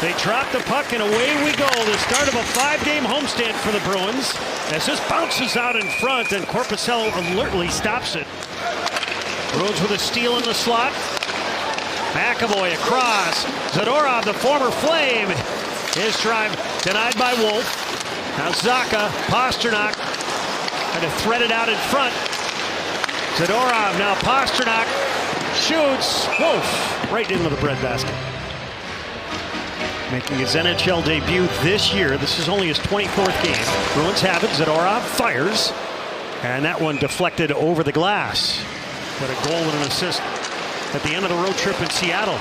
They drop the puck and away we go. The start of a 5-game homestand for the Bruins. As this bounces out in front and Korpisalo alertly stops it. Bruins with a steal in the slot. McAvoy across. Zadorov, the former Flame. His drive denied by Wolf. Now Zacha, Pastrnak, trying to thread it out in front. Zadorov, now Pastrnak shoots. Wolf right into the breadbasket. Making his NHL debut this year. This is only his 24th game. Bruins have it. Zadorov fires. And that one deflected over the glass. But a goal and an assist at the end of the road trip in Seattle.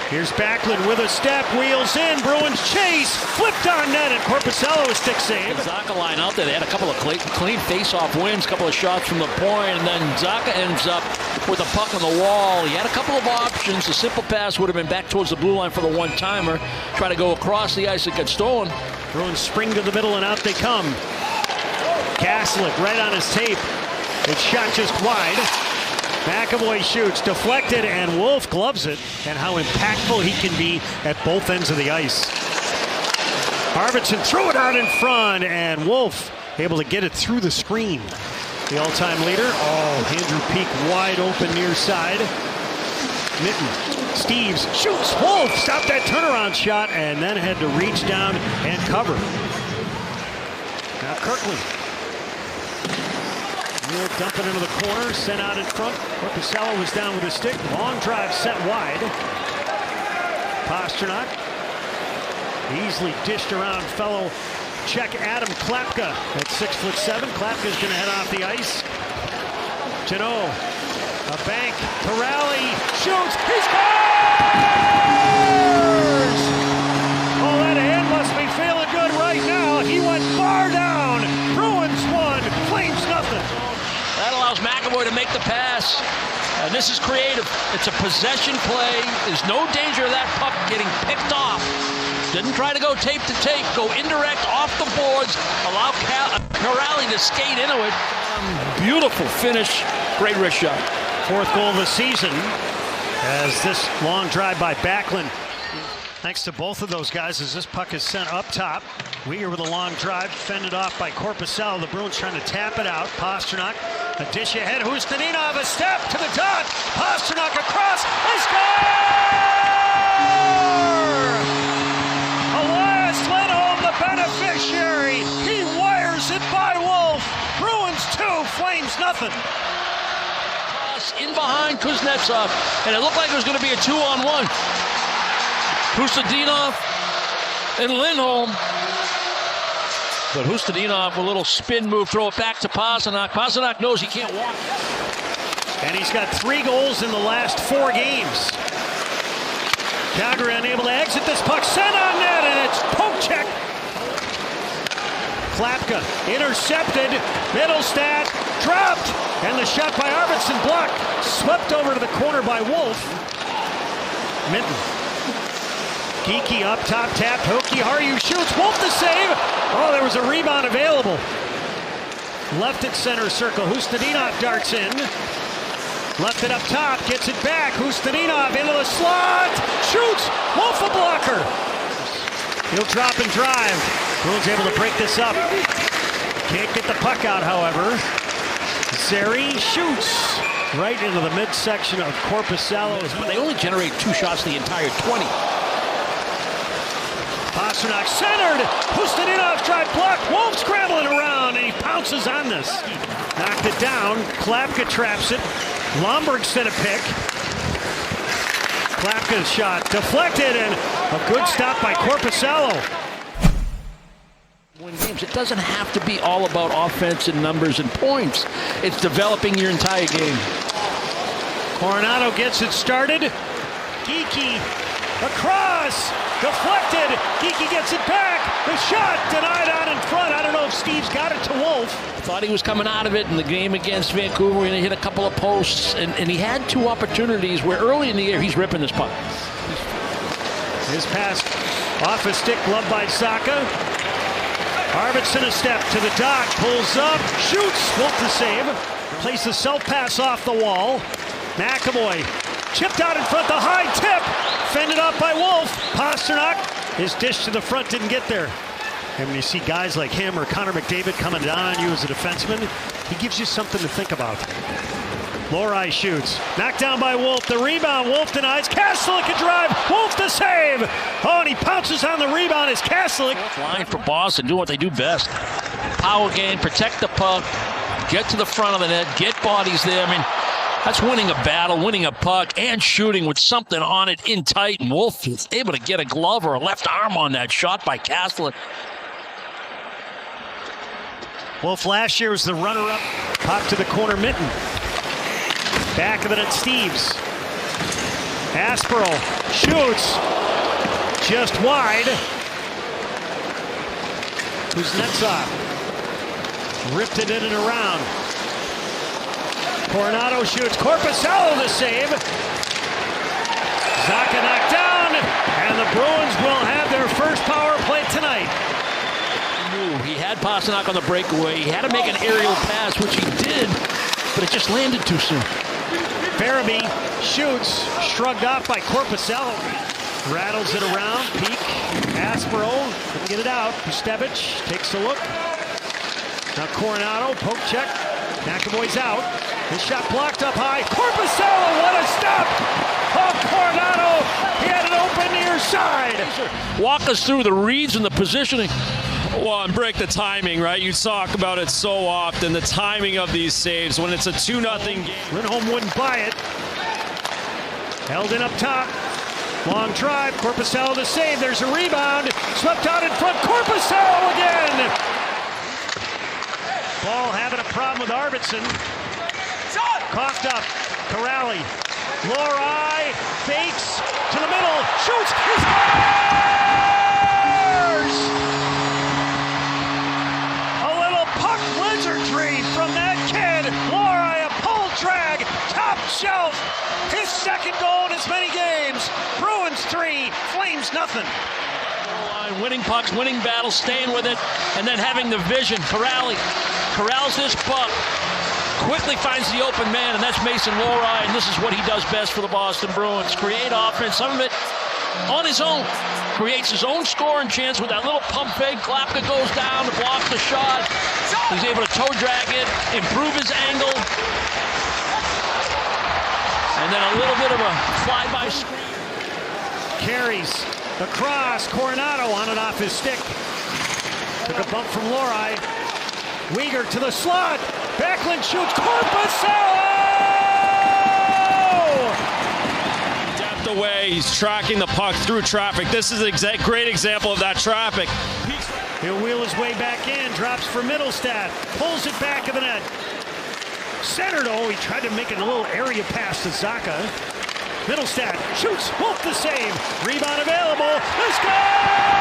Here's Backlund with a step, wheels in, Bruins chase, flipped on net, and Korpisalo a stick save. Zacha line out there. They had a couple of clean face-off wins, a couple of shots from the point, and then Zacha ends up with a puck on the wall. He had a couple of options. The simple pass would have been back towards the blue line for the one-timer. Try to go across the ice and get stolen. Bruins spring to the middle, and out they come. Kaslik right on his tape. It's shot just wide. McAvoy shoots, deflected, and Wolf gloves it. And how impactful he can be at both ends of the ice. Arvidsson threw it out in front, and Wolf able to get it through the screen. The all-time leader. Oh, Andrew Peeke wide open near side. Mitten, Steeves shoots. Wolf stopped that turnaround shot and then had to reach down and cover. Now Kirkland. Neal dumping into the corner, sent out in front. Korpisalo was down with a stick. Long drive set wide. Pastrnak. Easily dished around fellow Czech Adam Klapka at 6'7". Klapka's going to head off the ice. Janot, a bank, Corrali shoots, he scores! Oh, that hand must be feeling good right now. He went far down. Bruins won, Flames nothing. That allows McAvoy to make the pass. And this is creative. It's a possession play. There's no danger of that puck getting picked off. Didn't try to go tape to tape. Go indirect off the boards. Allow Corrali to skate into it. Beautiful finish. Great wrist shot. Fourth goal of the season as this long drive by Backlund. Thanks to both of those guys as this puck is sent up top. Weir with a long drive, fended off by Korpisalo. The Bruins trying to tap it out. Pastrnak, a dish ahead. Hustininov, a step to the dot. Pastrnak across. They score! Elias Lindholm, the beneficiary. He wires it by Wolf. Bruins 2, Flames nothing. In behind Kuznetsov, and it looked like it was going to be a 2-on-1. Hustadinov and Lindholm. But Hustadinov, a little spin move, throw it back to Pastrnak. Pastrnak knows he can't walk. And he's got 3 goals in the last 4 games. Calgary unable to exit this puck, sent on net, and it's poke check. Klapka intercepted, Middlestat dropped, and the shot by Arvidsson blocked. Swept over to the corner by Wolf. Minton. Geekie up top, tapped. Hokie Haru shoots. Wolf the save. Oh, there was a rebound available. Left at center circle. Hustadinov darts in. Left it up top. Gets it back. Hustadinov into the slot. Shoots. Wolf a blocker. He'll drop and drive. Bruins able to break this up. Can't get the puck out, however. Zary shoots right into the midsection of Korpisalo. But they only generate 2 shots the entire 20. Pastrnak centered. Hustadinov tried block. Wolf scrambling around, and he pounces on this. Knocked it down. Klapka traps it. Lomberg set a pick. Klapka's shot deflected, and a good stop by Korpisalo. Win games. It doesn't have to be all about offense and numbers and points. It's developing your entire game. Coronado gets it started. Geekie across. Deflected. Geekie gets it back. The shot denied out in front. I don't know if Steve's got it to Wolf. Thought he was coming out of it in the game against Vancouver, and he hit a couple of posts, and he had 2 opportunities where early in the year he's ripping this puck. His pass off a stick, gloved by Zacha. Arvidsson a step to the dot, pulls up, shoots. Wolf the save. Plays the self pass off the wall. McAvoy Chipped out in front, the high tip. Fended off by Wolf. Pastrnak, his dish to the front didn't get there. And when you see guys like him or Connor McDavid coming down on you as a defenseman, he gives you something to think about. Lohrei shoots. Knocked down by Wolf. The rebound. Wolf denies. Kastelik a drive. Wolf the save. Oh, and he pounces on the rebound as Kastelik. Line for Boston. Do what they do best. Power game. Protect the puck. Get to the front of the net. Get bodies there. I mean, that's winning a battle, winning a puck, and shooting with something on it in tight. And Wolf is able to get a glove or a left arm on that shot by Kastelik. Wolf last year was the runner-up. Pop to the corner, Mitten. Back of the net, Steves. Asperl shoots. Just wide. Kuznetsov ripped it in and around. Coronado shoots. Korpisalo the save. Zacha knocked down, and the Bruins will have their first power play tonight. He had Pastrnak on the breakaway. He had to make an aerial pass, which he did, but it just landed too soon. Farabee shoots, shrugged off by Korpisalo. Rattles it around, peek. Asperl couldn't get it out. Kustevich takes a look. Now Coronado, poke check. McAvoy's out. His shot blocked up high. Korpisalo, what a stop! Oh, Coronado, he had it open near side. Walk us through the reads and the positioning. Well, and break the timing, right? You talk about it so often, the timing of these saves when it's a 2-0 game. Lindholm wouldn't buy it. Held in up top. Long drive. Korpisalo the save. There's a rebound. Swept out in front. Korpisalo again. Ball having a problem with Arvidsson. Coughed up. Corrali. Lohrei fakes to the middle. Shoots. He scores! A little puck wizardry from that kid. Lohrei, a pull drag. Top shelf. His second goal in as many games. Bruins 3, Flames nothing. Winning pucks, winning battles, staying with it, and then having the vision. Corrali corrals this puck, quickly finds the open man, and that's Mason Lohrei, and this is what he does best for the Boston Bruins. Create offense, some of it on his own. Creates his own scoring chance with that little pump fake. Klapka goes down to block the shot. He's able to toe drag it, improve his angle. And then a little bit of a flyby screen. Carries across. Coronado on and off his stick. Took a bump from Lohrei. Weegar to the slot. Backlund shoots. Korpisalo! Depth away. He's tracking the puck through traffic. This is a great example of that traffic. He'll wheel his way back in. Drops for Middlestat. Pulls it back of the net. Centered. Oh, he tried to make a little area pass to Zacha. Middlestat shoots. Wolf the save. Rebound available. The score!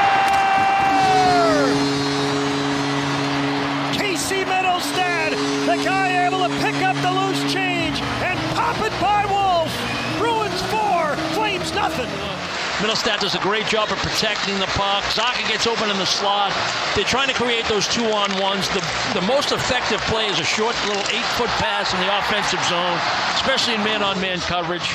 Casey Middlestat, the guy able to pick up the loose change and pop it by Wolf. Bruins 4, Flames nothing. Middlestat does a great job of protecting the puck. Zacha gets open in the slot. They're trying to create those 2-on-1s. The most effective play is a short little 8-foot pass in the offensive zone, especially in man-on-man coverage.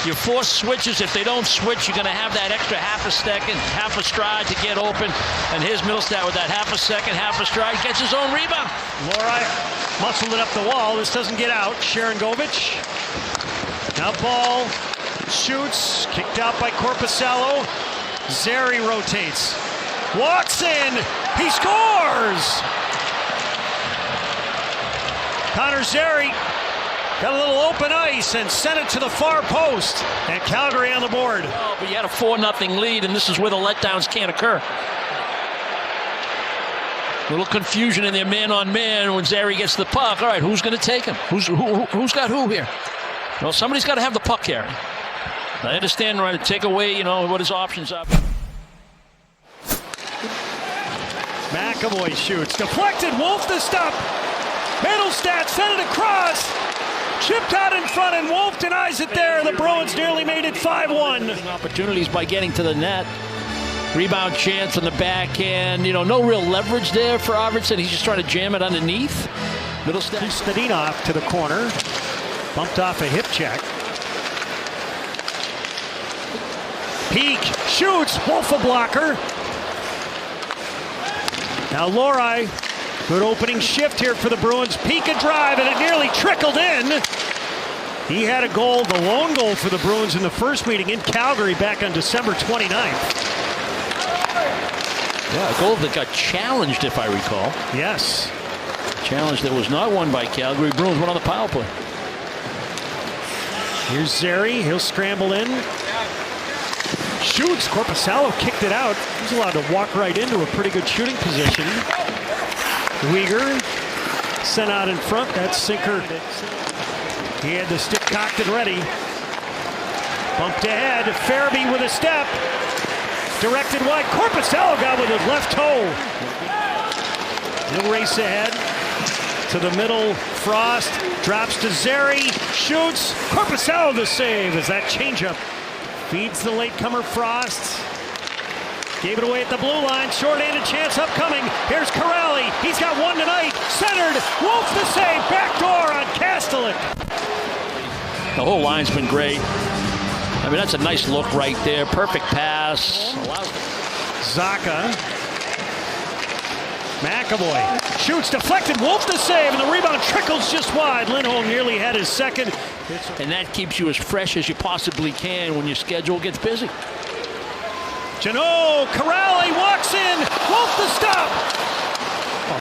You force switches. If they don't switch, you're going to have that extra half a second, half a stride to get open. And here's Middlestat with that half a second, half a stride, gets his own rebound. Lohrei muscled it up the wall. This doesn't get out. Sharangovich. Now ball. Shoots. Kicked out by Korpisalo. Zary rotates. Walks in. He scores! Connor Zary got a little open ice and sent it to the far post. And Calgary on the board. Oh, but you had a 4-0 lead, and this is where the letdowns can't occur. A little confusion in their man-on-man when Zary gets the puck. All right, who's going to take him? Who's got who here? Well, somebody's got to have the puck here. I understand, right, to take away, what his options are. McAvoy shoots. Deflected. Wolf the stop. Middlestat sent it across. Chipped out in front, and Wolf denies it there. The Bruins nearly made it 5-1. Opportunities by getting to the net. Rebound chance on the backhand. No real leverage there for Arvidsson. He's just trying to jam it underneath. Middlestat. Stadinov to the corner. Bumped off a hip check. Peak shoots. Wolf a blocker. Now Lori, good opening shift here for the Bruins. Peak a drive, and it nearly trickled in. He had a goal, the lone goal for the Bruins in the first meeting in Calgary back on December 29th. Yeah, a goal that got challenged, if I recall. Yes. Challenge that was not won by Calgary. Bruins won on the power play. Here's Zary. He'll scramble in. Shoots. Korpisalo kicked it out. He's allowed to walk right into a pretty good shooting position. Weegar sent out in front. That sinker. He had the stick cocked and ready. Bumped ahead. Farabee with a step. Directed wide. Korpisalo got with his left toe. He'll race ahead to the middle. Frost drops to Zary. Shoots. Korpisalo the save as that changeup feeds the latecomer Frost. Gave it away at the blue line. Short-handed chance upcoming. Here's Corrali. He's got one tonight. Centered. Wolf the save. Backdoor on Kastelik. The whole line's been great. I mean, that's a nice look right there. Perfect pass. Zacha. McAvoy shoots, deflected. Wolf the save, and the rebound trickles just wide. Lindholm nearly had his second. And that keeps you as fresh as you possibly can when your schedule gets busy. Jeannot, Corrali walks in. Wolf the stop.